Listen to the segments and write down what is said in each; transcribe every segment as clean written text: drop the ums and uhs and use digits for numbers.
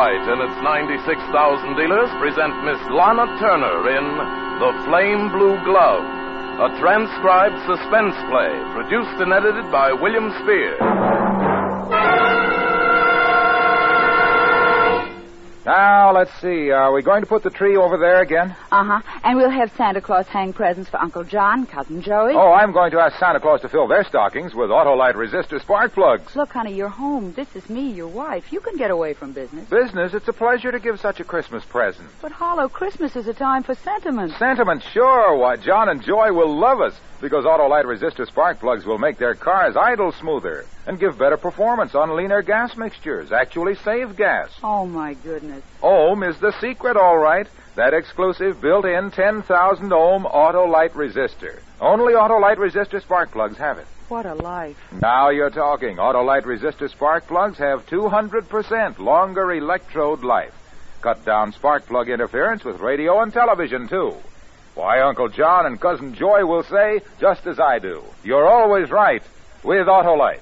Autolite and its 96,000 dealers present Miss Lana Turner in The Flame Blue Glove, a transcribed suspense play produced and edited by William Spear. Now, let's see. Are we going to put the tree over there again? Uh-huh. And we'll have Santa Claus hang presents for Uncle John, Cousin Joey. Oh, I'm going to ask Santa Claus to fill their stockings with Autolite resistor spark plugs. Look, honey, you're home. This is me, your wife. You can get away from business. Business? It's a pleasure to give such a Christmas present. But, Harlow, Christmas is a time for sentiment. Sentiment? Sure. Why, John and Joy will love us because Autolite resistor spark plugs will make their cars idle smoother and give better performance on leaner gas mixtures. Actually save gas. Oh, my goodness. Ohm is the secret, all right. That exclusive built-in 10,000 ohm Autolite resistor. Only Autolite resistor spark plugs have it. What a life. Now you're talking. Autolite resistor spark plugs have 200% longer electrode life. Cut down spark plug interference with radio and television, too. Why, Uncle John and Cousin Joy will say, just as I do, you're always right with Autolite.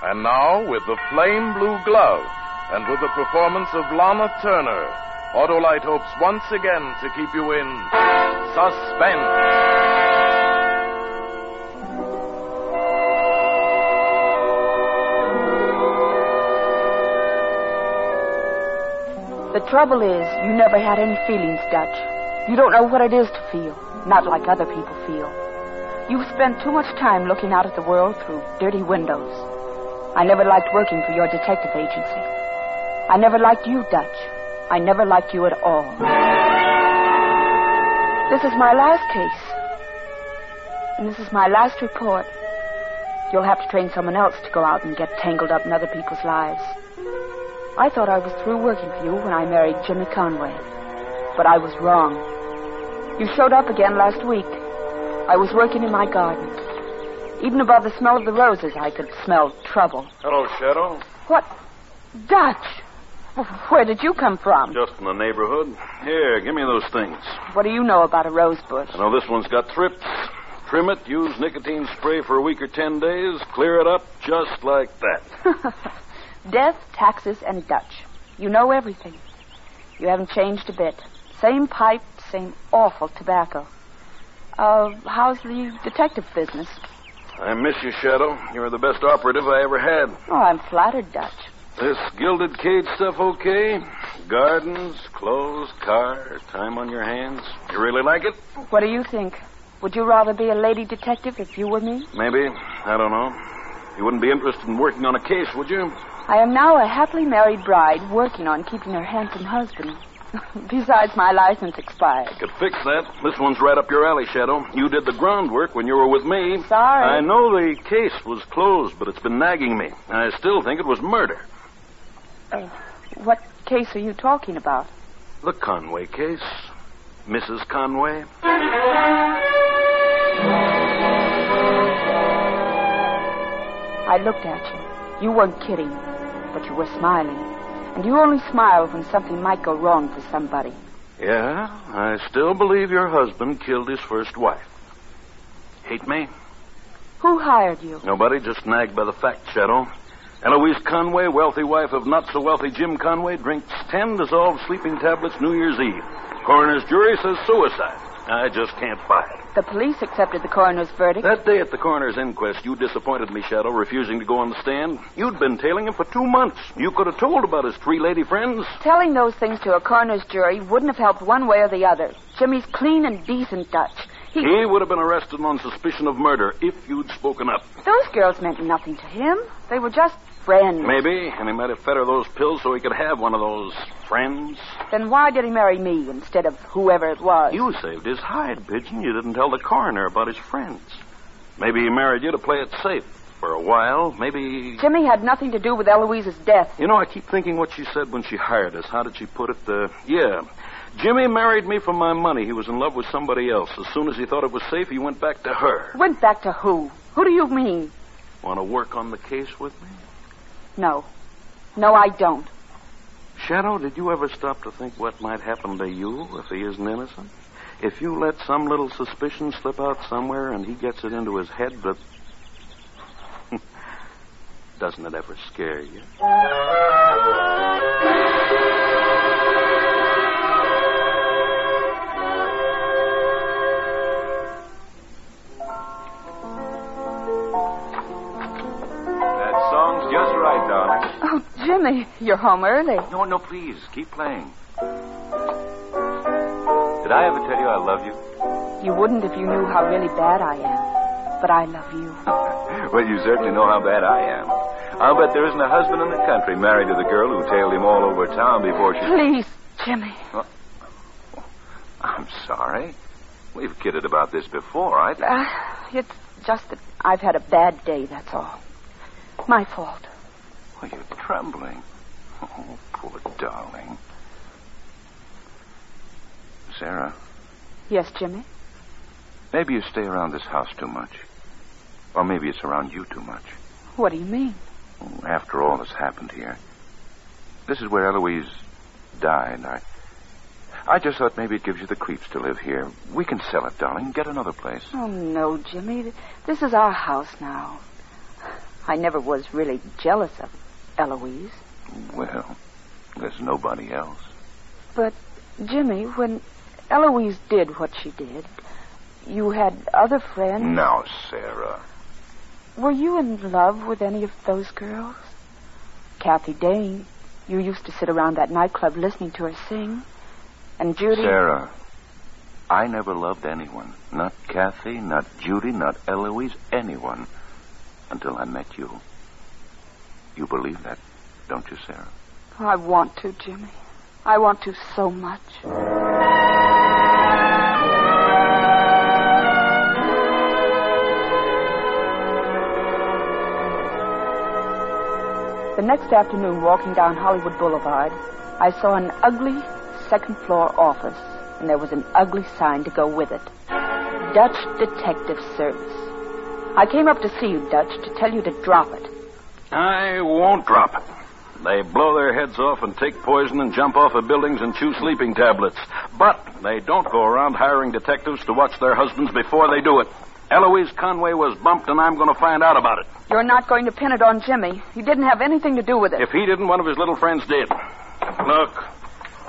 And now, with The Flame Blue Glove, and with the performance of Lana Turner, Autolite hopes once again to keep you in suspense. The trouble is, you never had any feelings, Dutch. You don't know what it is to feel, not like other people feel. You've spent too much time looking out at the world through dirty windows. I never liked working for your detective agency. I never liked you, Dutch. I never liked you at all. This is my last case. And this is my last report. You'll have to train someone else to go out and get tangled up in other people's lives. I thought I was through working for you when I married Jimmy Conway. But I was wrong. You showed up again last week. I was working in my garden. Even above the smell of the roses, I could smell trouble. Hello, Shadow. What? Dutch! Where did you come from? Just in the neighborhood. Here, give me those things. What do you know about a rose bush? I know this one's got thrips. Trim it, use nicotine spray for a week or 10 days, clear it up just like that. Death, taxes, and Dutch. You know everything. You haven't changed a bit. Same pipe, same awful tobacco. How's the detective business? I miss you, Shadow. You were the best operative I ever had. Oh, I'm flattered, Dutch. This gilded cage stuff okay? Gardens, clothes, car, time on your hands. You really like it? What do you think? Would you rather be a lady detective if you were me? Maybe. I don't know. You wouldn't be interested in working on a case, would you? I am now a happily married bride working on keeping her handsome husband. Besides, my license expired. Could fix that. This one's right up your alley, Shadow. You did the groundwork when you were with me. Sorry. I know the case was closed, but it's been nagging me. I still think it was murder. What case are you talking about? The Conway case. Mrs. Conway. I looked at you. You weren't kidding, but you were smiling. And you only smile when something might go wrong for somebody. Yeah, I still believe your husband killed his first wife. Hate me? Who hired you? Nobody, just nagged by the fact, Shadow. Eloise Conway, wealthy wife of not-so-wealthy Jim Conway, drinks 10 dissolved sleeping tablets New Year's Eve. Coroner's jury says suicide. I just can't buy it. The police accepted the coroner's verdict. That day at the coroner's inquest, you disappointed me, Shadow, refusing to go on the stand. You'd been tailing him for 2 months. You could have told about his 3 lady friends. Telling those things to a coroner's jury wouldn't have helped one way or the other. Jimmy's clean and decent, Dutch. He would have been arrested on suspicion of murder if you'd spoken up. Those girls meant nothing to him. They were just friends. Maybe, and he might have fed her those pills so he could have one of those friends. Then why did he marry me instead of whoever it was? You saved his hide, Pigeon. You didn't tell the coroner about his friends. Maybe he married you to play it safe. For a while, maybe... Jimmy had nothing to do with Eloise's death. You know, I keep thinking what she said when she hired us. How did she put it? Yeah. Jimmy married me for my money. He was in love with somebody else. As soon as he thought it was safe, he went back to her. Went back to who? Who do you mean? Want to work on the case with me? No. No, I don't. Shadow, did you ever stop to think what might happen to you if he isn't innocent? If you let some little suspicion slip out somewhere and he gets it into his head that... Doesn't it ever scare you? Jimmy, you're home early. No, please. Keep playing. Did I ever tell you I love you? You wouldn't if you knew how really bad I am. But I love you. Well, you certainly know how bad I am. I'll bet there isn't a husband in the country married to the girl who tailed him all over town before she... Please, Jimmy. Well, I'm sorry. We've kidded about this before. It's just that I've had a bad day, that's all. My fault. Well, you're trembling. Oh, poor darling. Sarah. Yes, Jimmy? Maybe you stay around this house too much. Or maybe it's around you too much. What do you mean? After all that's happened here. This is where Eloise died. I just thought maybe it gives you the creeps to live here. We can sell it, darling. Get another place. Oh, no, Jimmy. This is our house now. I never was really jealous of Eloise. Well, there's nobody else. But, Jimmy, when Eloise did what she did, you had other friends. Now, Sarah. Were you in love with any of those girls? Kathy Dane. You used to sit around that nightclub listening to her sing. And Judy... Sarah, I never loved anyone. Not Kathy, not Judy, not Eloise, anyone. Until I met you. You believe that, don't you, Sarah? I want to, Jimmy. I want to so much. The next afternoon, walking down Hollywood Boulevard, I saw an ugly second-floor office, and there was an ugly sign to go with it. Dutch Detective Service. I came up to see you, Dutch, to tell you to drop it. I won't drop it. They blow their heads off and take poison and jump off of buildings and chew sleeping tablets. But they don't go around hiring detectives to watch their husbands before they do it. Eloise Conway was bumped, and I'm going to find out about it. You're not going to pin it on Jimmy. He didn't have anything to do with it. If he didn't, one of his little friends did. Look,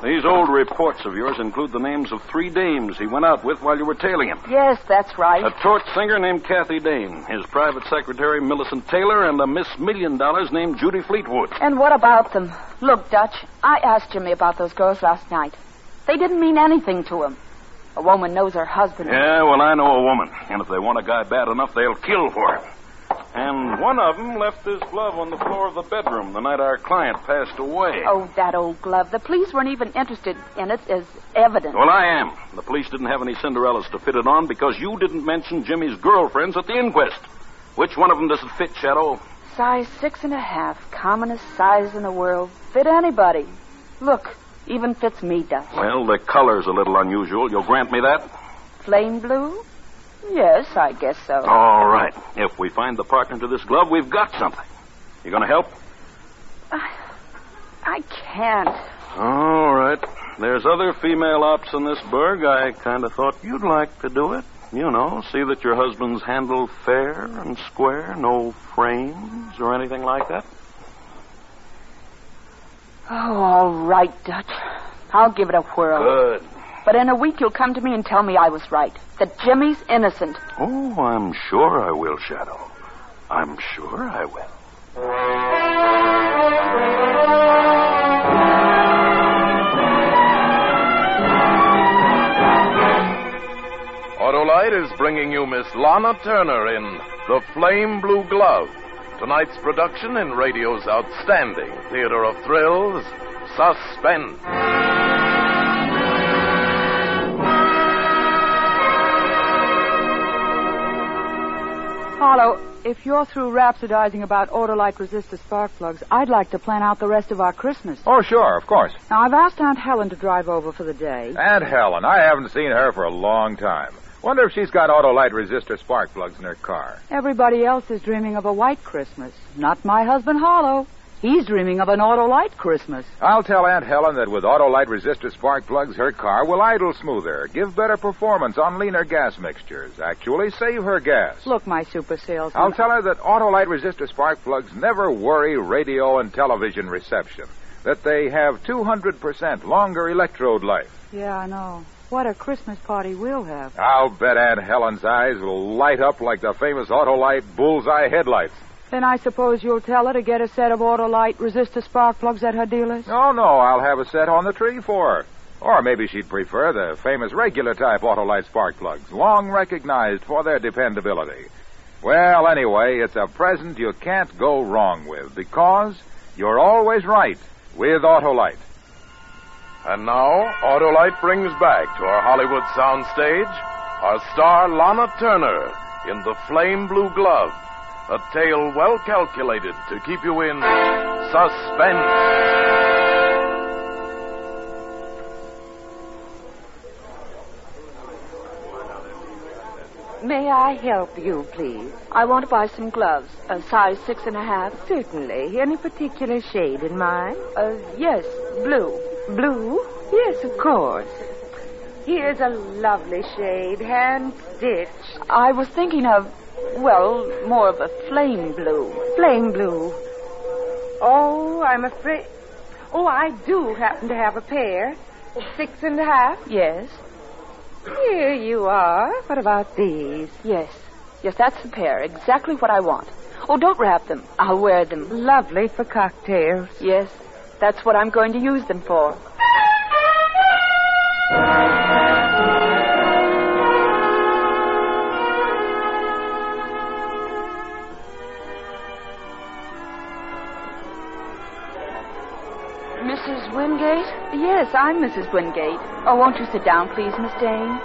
these old reports of yours include the names of 3 dames he went out with while you were tailing him. Yes, that's right. A torch singer named Kathy Dane, his private secretary Millicent Taylor, and a Miss $1 Million named Judy Fleetwood. And what about them? Look, Dutch, I asked Jimmy about those girls last night. They didn't mean anything to him. A woman knows her husband. Yeah, well, I know a woman. And if they want a guy bad enough, they'll kill for him. And one of them left his glove on the floor of the bedroom the night our client passed away. Oh, that old glove. The police weren't even interested in it as evidence. Well, I am. The police didn't have any Cinderellas to fit it on because you didn't mention Jimmy's girlfriends at the inquest. Which one of them does it fit, Shadow? Size 6.5. Commonest size in the world. Fit anybody. Look, even fits me, Dutch. Well, the color's a little unusual. You'll grant me that? Flame blue? Yes, I guess so. All right. If we find the partner to this glove, we've got something. You going to help? I can't. All right. There's other female ops in this burg. I kind of thought you'd like to do it. You know, see that your husband's handled fair and square, no frames or anything like that. Oh, all right, Dutch. I'll give it a whirl. Good. But in a week you'll come to me and tell me I was right. That Jimmy's innocent. Oh, I'm sure I will, Shadow. I'm sure I will. Autolite is bringing you Miss Lana Turner in The Flame Blue Glove, tonight's production in radio's outstanding theater of thrills, Suspense. Harlow, if you're through rhapsodizing about Autolite resistor spark plugs, I'd like to plan out the rest of our Christmas. Oh, sure, of course. Now, I've asked Aunt Helen to drive over for the day. Aunt Helen, I haven't seen her for a long time. Wonder if she's got Autolite resistor spark plugs in her car. Everybody else is dreaming of a white Christmas. Not my husband, Harlow. He's dreaming of an Autolite Christmas. I'll tell Aunt Helen that with Autolite resistor spark plugs, her car will idle smoother, give better performance on leaner gas mixtures, actually save her gas. Look, my super salesman. I'll tell her that Autolite resistor spark plugs never worry radio and television reception, that they have 200% longer electrode life. Yeah, I know. What a Christmas party we'll have. I'll bet Aunt Helen's eyes will light up like the famous Autolite bullseye headlights. Then I suppose you'll tell her to get a set of Autolite resistor spark plugs at her dealer's? No, I'll have a set on the tree for her. Or maybe she'd prefer the famous regular type Autolite spark plugs, long recognized for their dependability. Well, anyway, it's a present you can't go wrong with because you're always right with Autolite. And now, Autolite brings back to our Hollywood soundstage our star Lana Turner in The Flame Blue Glove, a tale well calculated to keep you in suspense. May I help you, please? I want to buy some gloves, a size 6.5. Certainly. Any particular shade in mind? Yes, blue. Blue? Yes, of course. Here's a lovely shade, hand-stitched. I was thinking of, well, more of a flame blue. Flame blue. Oh, I'm afraid... Oh, I do happen to have a pair. 6.5. Yes. Here you are. What about these? Yes, that's the pair. Exactly what I want. Oh, don't wrap them. I'll wear them. Lovely for cocktails. Yes, that's what I'm going to use them for. Mrs. Wingate? Yes, I'm Mrs. Wingate. Oh, won't you sit down, please, Miss Dane?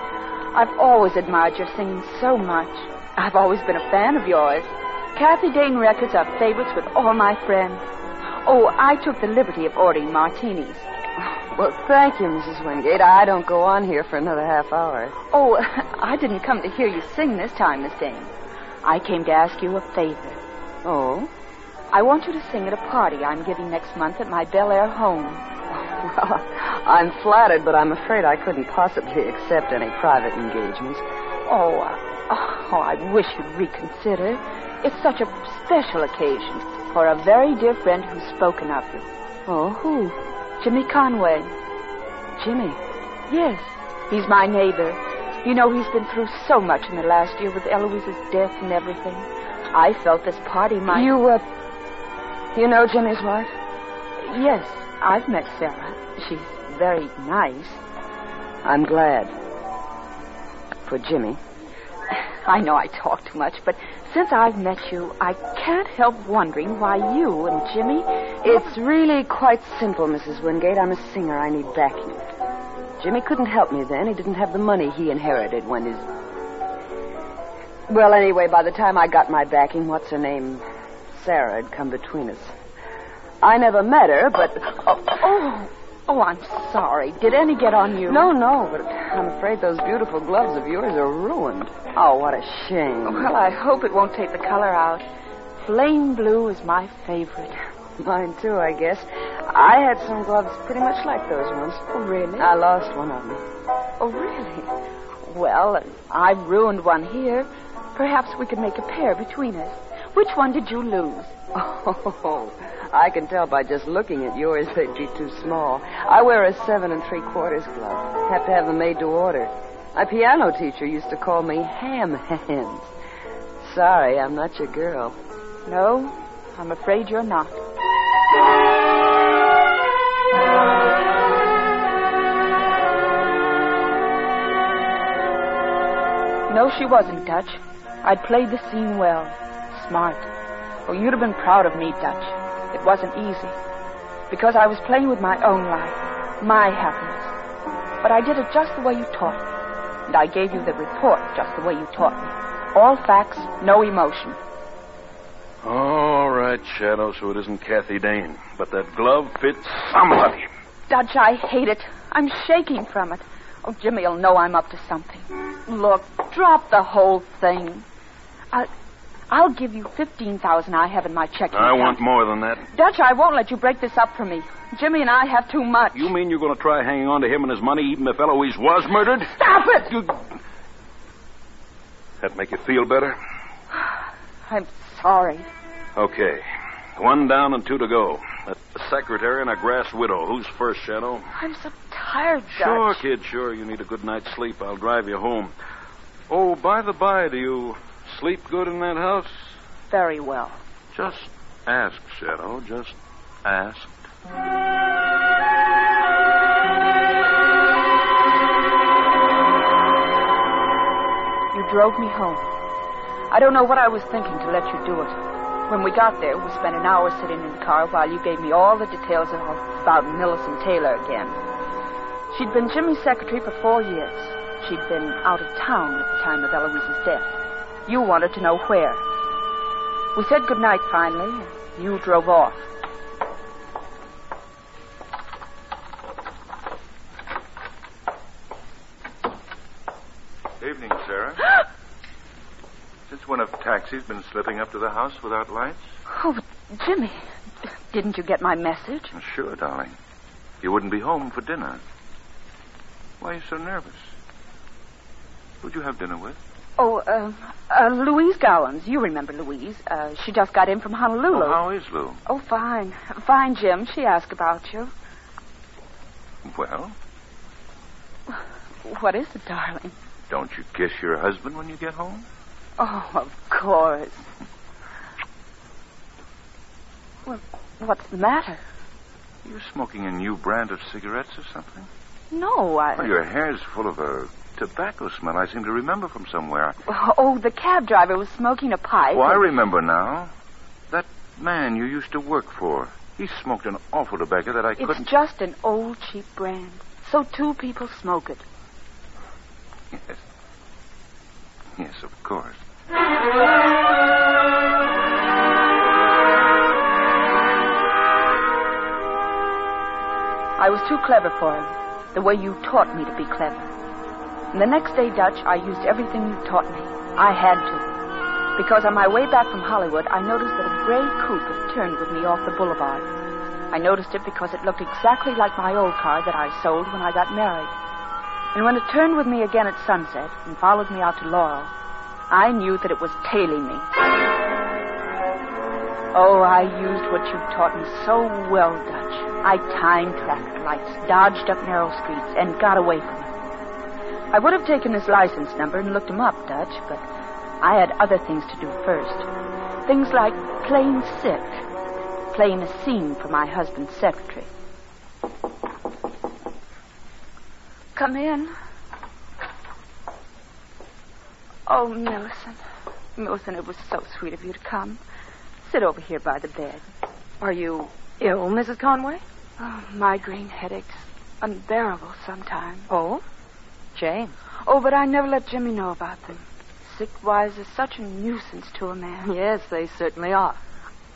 I've always admired your singing so much. I've always been a fan of yours. Kathy Dane records are favorites with all my friends. Oh, I took the liberty of ordering martinis. Well, thank you, Mrs. Wingate. I don't go on here for another half hour. Oh, I didn't come to hear you sing this time, Miss Dane. I came to ask you a favor. Oh? I want you to sing at a party I'm giving next month at my Bel Air home. Well, I'm flattered, but I'm afraid I couldn't possibly accept any private engagements. Oh, I wish you'd reconsider. It's such a special occasion for a very dear friend who's spoken of you. Oh, who? Jimmy Conway. Jimmy? Yes, he's my neighbor. You know, he's been through so much in the last year with Eloise's death and everything. I felt this party might... You know Jimmy's wife? Yes, I've met Sarah. She's very nice. I'm glad. For Jimmy. I know I talk too much, but since I've met you, I can't help wondering why you and Jimmy... It's really quite simple, Mrs. Wingate. I'm a singer. I need backing. Jimmy couldn't help me then. He didn't have the money he inherited when his... Well, anyway, by the time I got my backing, what's-her-name... Sarah had come between us. I never met her, but... Oh, I'm sorry. Did any get on you? No, but I'm afraid those beautiful gloves of yours are ruined. Oh, what a shame. Well, I hope it won't take the color out. Flame blue is my favorite. Mine, too, I guess. I had some gloves pretty much like those ones. Oh, really? I lost one of them. Oh, really? Well, I've ruined one here. Perhaps we could make a pair between us. Which one did you lose? Oh, I can tell by just looking at yours they'd be too small. I wear a 7 3/4 glove. Have to have them made to order. My piano teacher used to call me ham hands. Sorry, I'm not your girl. No, I'm afraid you're not. No, she wasn't, Dutch. I'd played the scene well. Smart. Oh, you'd have been proud of me, Dutch. It wasn't easy. Because I was playing with my own life, my happiness. But I did it just the way you taught me. And I gave you the report just the way you taught me. All facts, no emotion. All right, Shadow, so it isn't Kathy Dane. But that glove fits somebody. Dutch, I hate it. I'm shaking from it. Oh, Jimmy'll know I'm up to something. Look, drop the whole thing. I'll give you $15,000 I have in my checking account. I want more than that. Dutch, I won't let you break this up for me. Jimmy and I have too much. You mean you're going to try hanging on to him and his money even if Eloise was murdered? Stop it! That make you feel better? I'm sorry. Okay. 1 down and 2 to go. A secretary and a grass widow. Who's first, Shadow? I'm so tired, Dutch. Sure, kid, sure. You need a good night's sleep. I'll drive you home. Oh, by the by, do you sleep good in that house? Very well. Just ask, Shadow. Just ask. You drove me home. I don't know what I was thinking to let you do it. When we got there, we spent an hour sitting in the car while you gave me all the details about Millicent Taylor again. She'd been Jimmy's secretary for 4 years. She'd been out of town at the time of Eloise's death. You wanted to know where. We said goodnight finally, and you drove off. Evening, Sarah. Since when have taxis been slipping up to the house without lights? Oh, but Jimmy, didn't you get my message? Sure, darling. You wouldn't be home for dinner. Why are you so nervous? Who'd you have dinner with? Oh, Louise Gowans. You remember Louise. She just got in from Honolulu. Oh, how is Lou? Oh, fine. Fine, Jim. She asked about you. Well? What is it, darling? Don't you kiss your husband when you get home? Oh, of course. Well, what's the matter? You're smoking a new brand of cigarettes or something? No, Well, your hair's full of a tobacco smell I seem to remember from somewhere. Oh, the cab driver was smoking a pipe. Oh, I remember now. That man you used to work for. He smoked an awful tobacco that I couldn't... It's just an old, cheap brand. So 2 people smoke it. Yes. Yes, of course. I was too clever for him, the way you taught me to be clever. And the next day, Dutch, I used everything you taught me. I had to. Because on my way back from Hollywood, I noticed that a gray coupe had turned with me off the boulevard. I noticed it because it looked exactly like my old car that I sold when I got married. And when it turned with me again at sunset and followed me out to Laurel, I knew that it was tailing me. Oh, I used what you taught me so well, Dutch. I timed traffic lights, dodged up narrow streets, and got away from him. I would have taken his license number and looked him up, Dutch, but I had other things to do first. Things like playing sick, playing a scene for my husband's secretary. Come in. Oh, Millicent. Millicent, it was so sweet of you to come. Sit over here by the bed. Are you ill, Mrs. Conway? Oh, migraine headaches. Unbearable sometimes. Oh? Shame. Oh, but I never let Jimmy know about them. Sick wives are such a nuisance to a man. Yes, they certainly are.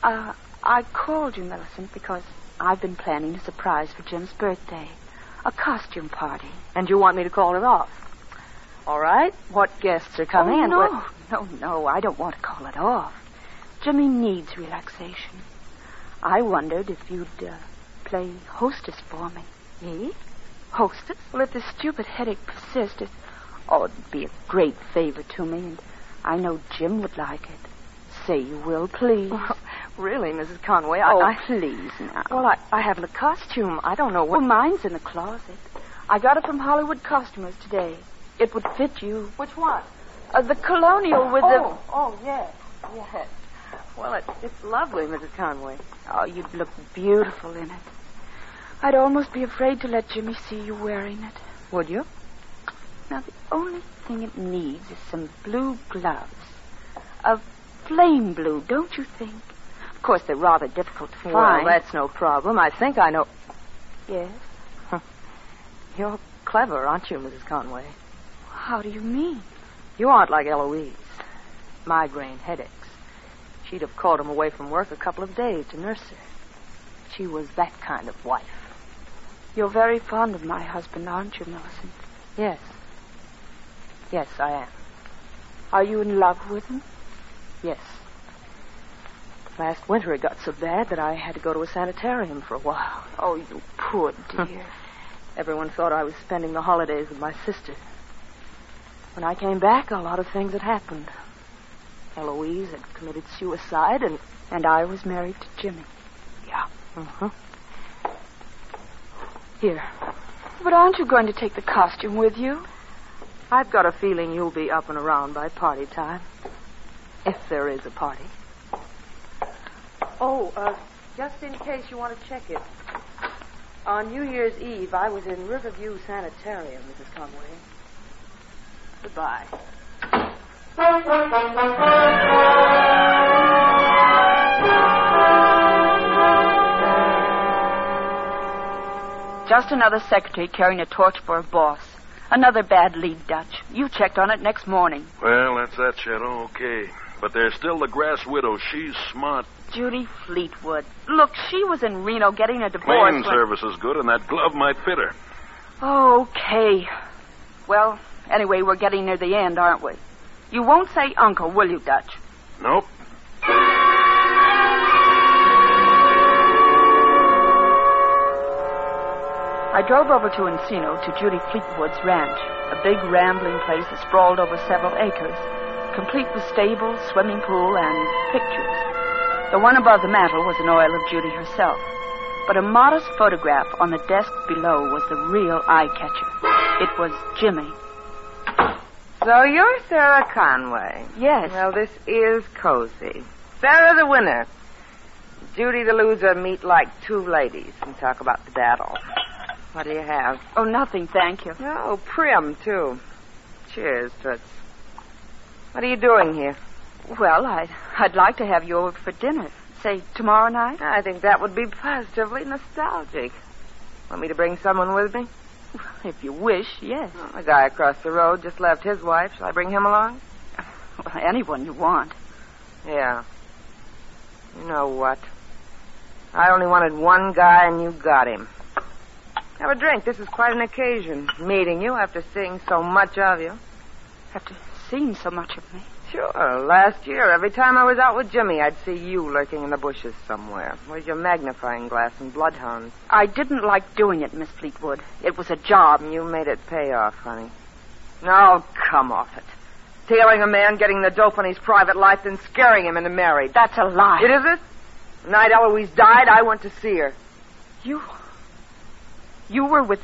I called you, Millicent, because I've been planning a surprise for Jim's birthday. A costume party. And you want me to call it off? All right. What guests are coming? No, I don't want to call it off. Jimmy needs relaxation. I wondered if you'd play hostess for me. Me? Hostess? Well, if this stupid headache persists, it'd be a great favor to me, and I know Jim would like it. Say you will, please. Well, really, Mrs. Conway, please now. Well, I haven't a costume. I don't know what... Well, mine's in the closet. I got it from Hollywood costumers today. It would fit you. Which one? The colonial with the... Oh, yes. Yes. Well, it's lovely, Mrs. Conway. Oh, you'd look beautiful in it. I'd almost be afraid to let Jimmy see you wearing it. Would you? Now, the only thing it needs is some blue gloves. A flame blue, don't you think? Of course, they're rather difficult to find. Well, that's no problem. I think I know... Yes? You're clever, aren't you, Mrs. Conway? How do you mean? You aren't like Eloise. Migraine headaches. She'd have called him away from work a couple of days to nurse her. She was that kind of wife. You're very fond of my husband, aren't you, Millicent? Yes. Yes, I am. Are you in love with him? Yes. Last winter it got so bad that I had to go to a sanitarium for a while. Oh, you poor dear. Everyone thought I was spending the holidays with my sister. When I came back, a lot of things had happened. Eloise had committed suicide, and I was married to Jimmy. Yeah. Mm-hmm. Here. But aren't you going to take the costume with you? I've got a feeling you'll be up and around by party time. If there is a party. Just in case you want to check it. On New Year's Eve, I was in Riverview Sanitarium, Mrs. Conway. Goodbye. Just another secretary carrying a torch for a boss. Another bad lead, Dutch. You checked on it next morning. Well, that's that, Shadow. Okay. But there's still the grass widow. She's smart. Judy Fleetwood. Look, she was in Reno getting a divorce. Cleaning service is good, and that glove might fit her. Okay. Well, anyway, we're getting near the end, aren't we? You won't say uncle, will you, Dutch? Nope. I drove over to Encino to Judy Fleetwood's ranch, a big rambling place that sprawled over several acres, complete with stables, swimming pool, and pictures. The one above the mantel was an oil of Judy herself, but a modest photograph on the desk below was the real eye-catcher. It was Jimmy. So you're Sarah Conway. Yes. Well, this is cozy. Sarah the winner. Judy the loser meet like two ladies and talk about the battle. What do you have? Oh, nothing, thank you. Oh, prim, too. Cheers, Toots. What are you doing here? Well, I'd like to have you over for dinner. Say, tomorrow night? I think that would be positively nostalgic. Want me to bring someone with me? If you wish, yes. Well, the guy across the road just left his wife. Shall I bring him along? Well, anyone you want. Yeah. You know what? I only wanted one guy, and you got him. Have a drink. This is quite an occasion, meeting you after seeing so much of you. After seeing so much of me? Sure. Last year, every time I was out with Jimmy, I'd see you lurking in the bushes somewhere. Where's your magnifying glass and bloodhounds? I didn't like doing it, Miss Fleetwood. It was a job. You made it pay off, honey. Oh, come off it. Tailing a man, getting the dope on his private life, then scaring him into marriage. That's a lie. It is it? The night Eloise died, I went to see her. You were with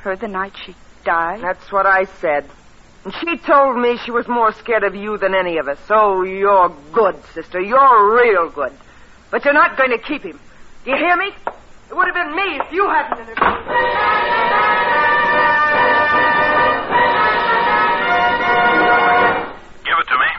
her the night she died? That's what I said. And she told me she was more scared of you than any of us. Oh, you're good, sister. You're real good. But you're not going to keep him. Do you hear me? It would have been me if you hadn't interfered. Give it to me.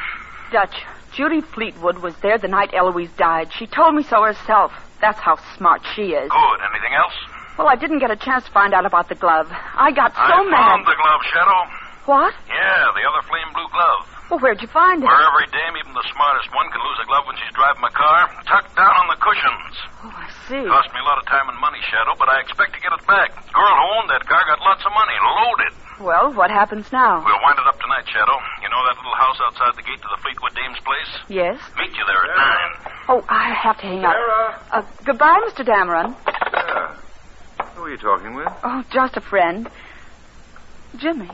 Dutch, Judy Fleetwood was there the night Eloise died. She told me so herself. That's how smart she is. Good. Anything else? Well, I didn't get a chance to find out about the glove. I got so I mad. found the glove, Shadow. What? Yeah, the other flame blue glove. Well, where'd you find it? Where every dame, even the smartest one, can lose a glove when she's driving a car, tucked down on the cushions. Oh, I see. Cost me a lot of time and money, Shadow, but I expect to get it back. Girl who owned that car got lots of money, loaded. Well, what happens now? We'll wind it up tonight, Shadow. You know that little house outside the gate to the Fleetwood dame's place? Yes? Meet you there at 9. Oh, I have to hang Sarah. up. Goodbye, Mr. Dameron. Sarah. Who are you talking with? Oh, just a friend. Jimmy,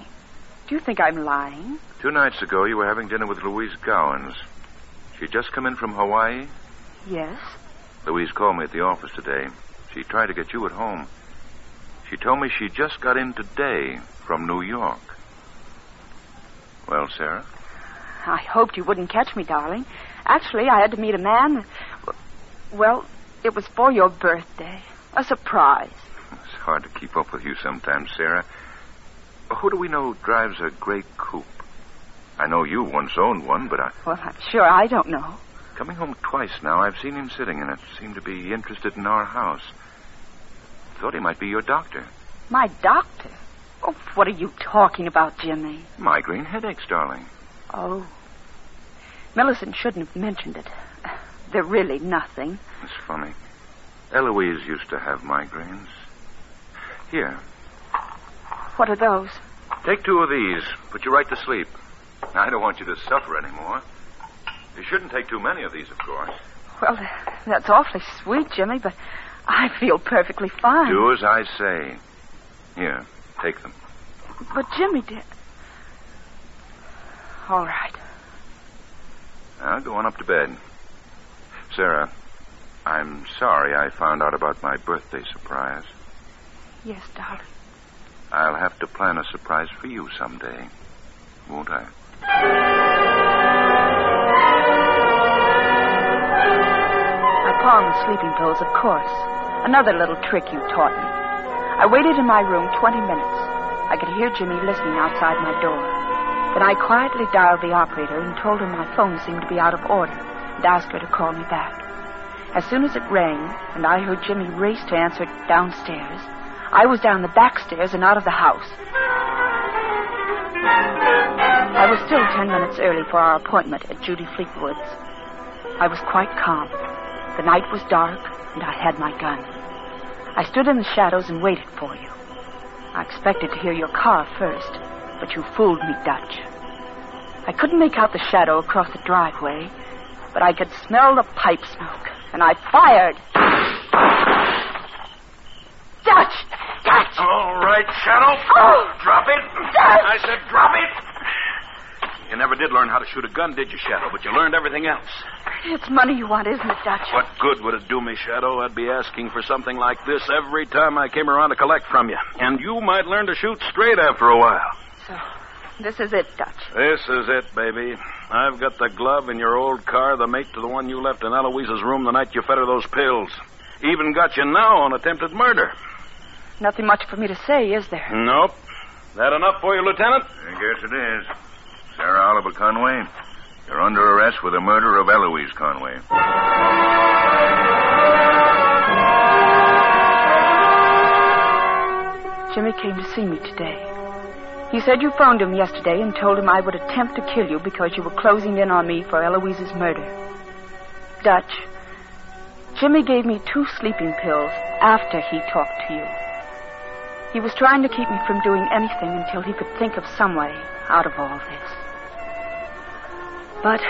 do you think I'm lying? 2 nights ago, you were having dinner with Louise Gowans. She'd just come in from Hawaii. Yes. Louise called me at the office today. She tried to get you at home. She told me she just got in today from New York. Well, Sarah? I hoped you wouldn't catch me, darling. Actually, I had to meet a man. Well, it was for your birthday. A surprise. It's hard to keep up with you sometimes, Sarah. Who do we know drives a great coupe? I know you once owned one, but Well, I'm sure I don't know. Coming home twice now, I've seen him sitting in it. Seemed to be interested in our house. Thought he might be your doctor. My doctor? Oh, what are you talking about, Jimmy? Migraine headaches, darling. Oh. Millicent shouldn't have mentioned it. They're really nothing. It's funny. Eloise used to have migraines. Here. What are those? Take 2 of these. Put you right to sleep. I don't want you to suffer anymore. You shouldn't take too many of these, of course. Well, that's awfully sweet, Jimmy, but I feel perfectly fine. Do as I say. Here, take them. But Jimmy did. All right. Now, go on up to bed. Sarah, I'm sorry I found out about my birthday surprise. Yes, darling. I'll have to plan a surprise for you someday, won't I? I on the sleeping pills, of course. Another little trick you taught me. I waited in my room 20 minutes. I could hear Jimmy listening outside my door. Then I quietly dialed the operator and told her my phone seemed to be out of order and asked her to call me back. As soon as it rang and I heard Jimmy race to answer it downstairs, I was down the back stairs and out of the house. I was still 10 minutes early for our appointment at Judy Fleetwood's. I was quite calm. The night was dark, and I had my gun. I stood in the shadows and waited for you. I expected to hear your car first, but you fooled me, Dutch. I couldn't make out the shadow across the driveway, but I could smell the pipe smoke, and I fired. Dutch! Dutch! All right, Shadow. Oh! Drop it. Dutch! I said drop it. You never did learn how to shoot a gun, did you, Shadow? But you learned everything else. It's money you want, isn't it, Dutch? What good would it do me, Shadow? I'd be asking for something like this every time I came around to collect from you. And you might learn to shoot straight after a while. So, this is it, Dutch. This is it, baby. I've got the glove in your old car, the mate to the one you left in Eloise's room the night you fed her those pills. Even got you now on attempted murder. Nothing much for me to say, is there? Nope. That enough for you, Lieutenant? I guess it is. Sarah Oliver Conway, you're under arrest for the murder of Eloise Conway. Jimmy came to see me today. He said you phoned him yesterday and told him I would attempt to kill you because you were closing in on me for Eloise's murder. Dutch, Jimmy gave me 2 sleeping pills after he talked to you. He was trying to keep me from doing anything until he could think of some way out of all this. But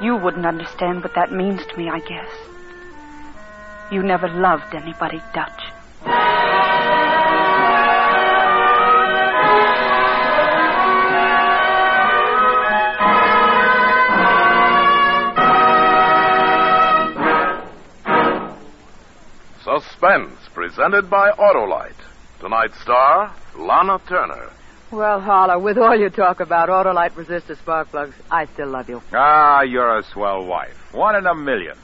you wouldn't understand what that means to me, I guess. You never loved anybody, Dutch. Suspense, presented by Autolite. Tonight's star, Lana Turner. Well, Harlow, with all your talk about Autolite resistor spark plugs, I still love you. Ah, you're a swell wife. 1 in a million.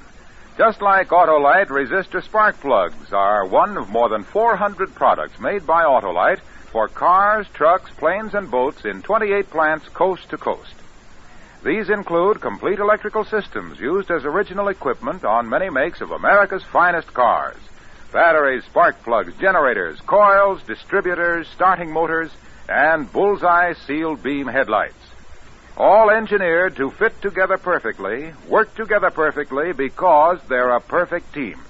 Just like Autolite, resistor spark plugs are one of more than 400 products made by Autolite for cars, trucks, planes, and boats in 28 plants coast to coast. These include complete electrical systems used as original equipment on many makes of America's finest cars. Batteries, spark plugs, generators, coils, distributors, starting motors, and bullseye sealed beam headlights. All engineered to fit together perfectly, work together perfectly because they're a perfect team.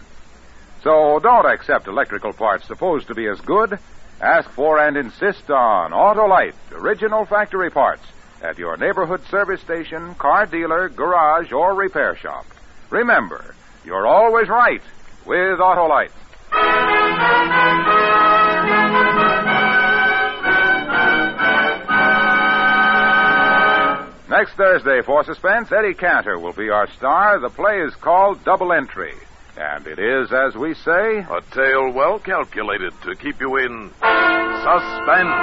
So don't accept electrical parts supposed to be as good. Ask for and insist on Autolite, original factory parts, at your neighborhood service station, car dealer, garage, or repair shop. Remember, you're always right with Autolite. Next Thursday for Suspense, Eddie Cantor will be our star. The play is called Double Entry. And it is, as we say, A tale well calculated to keep you in suspense.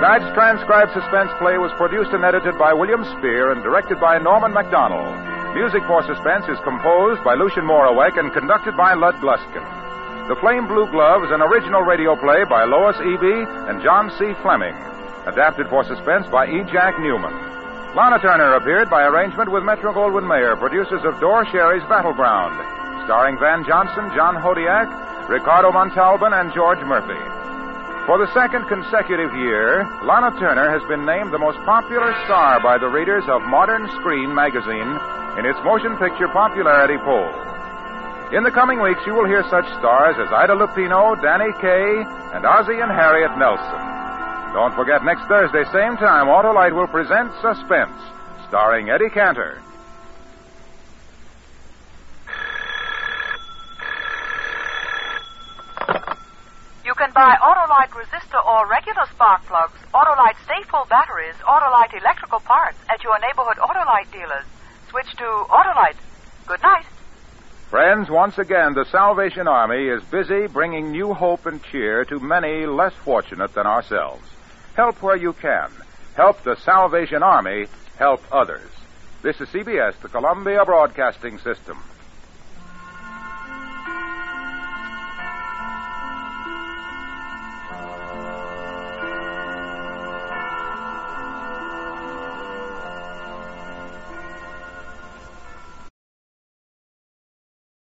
Tonight's transcribed suspense play was produced and edited by William Spear and directed by Norman MacDonald. Music for Suspense is composed by Lucien Morawek and conducted by Lud Gluskin. The Flame Blue Glove is an original radio play by Lois Eby and John C. Fleming, adapted for Suspense by E. Jack Newman. Lana Turner appeared by arrangement with Metro-Goldwyn-Mayer, producers of Dore Sherry's Battleground, starring Van Johnson, John Hodiak, Ricardo Montalban, and George Murphy. For the second consecutive year, Lana Turner has been named the most popular star by the readers of Modern Screen magazine in its motion picture popularity poll. In the coming weeks, you will hear such stars as Ida Lupino, Danny Kaye, and Ozzie and Harriet Nelson. Don't forget, next Thursday, same time, Autolite will present Suspense, starring Eddie Cantor. You can buy Autolite resistor or regular spark plugs, Autolite stay-full batteries, Autolite electrical parts at your neighborhood Autolite dealers. Switch to Autolite. Good night. Friends, once again, the Salvation Army is busy bringing new hope and cheer to many less fortunate than ourselves. Help where you can. Help the Salvation Army help others. This is CBS, the Columbia Broadcasting System.